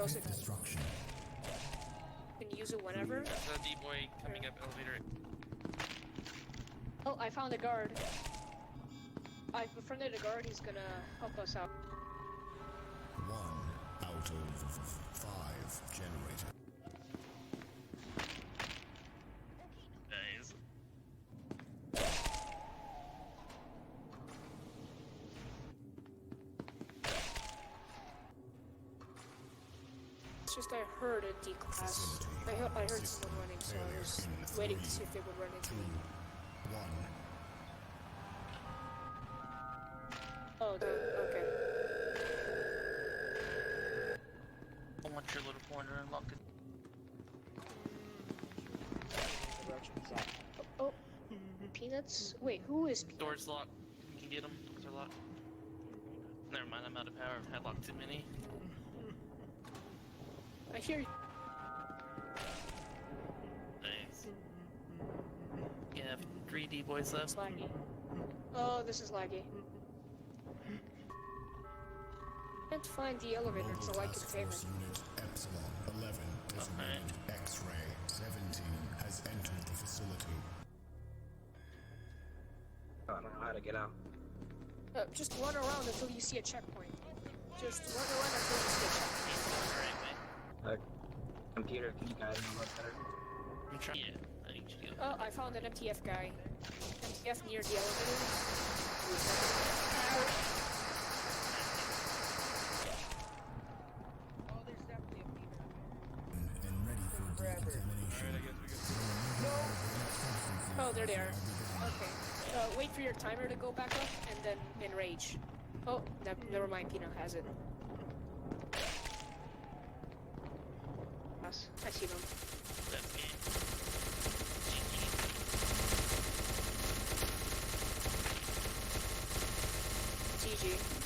else if Destruction. you can use it whenever. There's a D-boy coming up elevator. Oh, I found a guard. I've befriended a guard. He's gonna help us out. 1 out of 5 generated. Nice. It's just I heard a D class. I heard someone running, so I was waiting to see if they would run into me. 1. Oh, okay. I want your little pointer and lock it. Oh, peanuts? Wait, who is peanuts? Doors locked. You can get them. Doors are locked. Never mind, I'm out of power. I locked too many. I hear you. Nice. You have 3 D-boys left. It's laggy. Oh, this is laggy. Can't find the elevator, so I can favor. Unit Epsilon 11 designated X-ray 17 has entered the facility. I don't know how to get out. Just run around until you see a checkpoint. Just run around until you see a checkpoint. Computer, can you guide me a lot better? I'm trying. Yeah, I need you to go. Oh, I found an MTF guy. MTF near the elevator. And ready for decontamination. Oh, there they are. Okay. Wait for your timer to go back up, and then enrage. Oh, never mind. Pino has it. Yes, I see them. That's me. GG.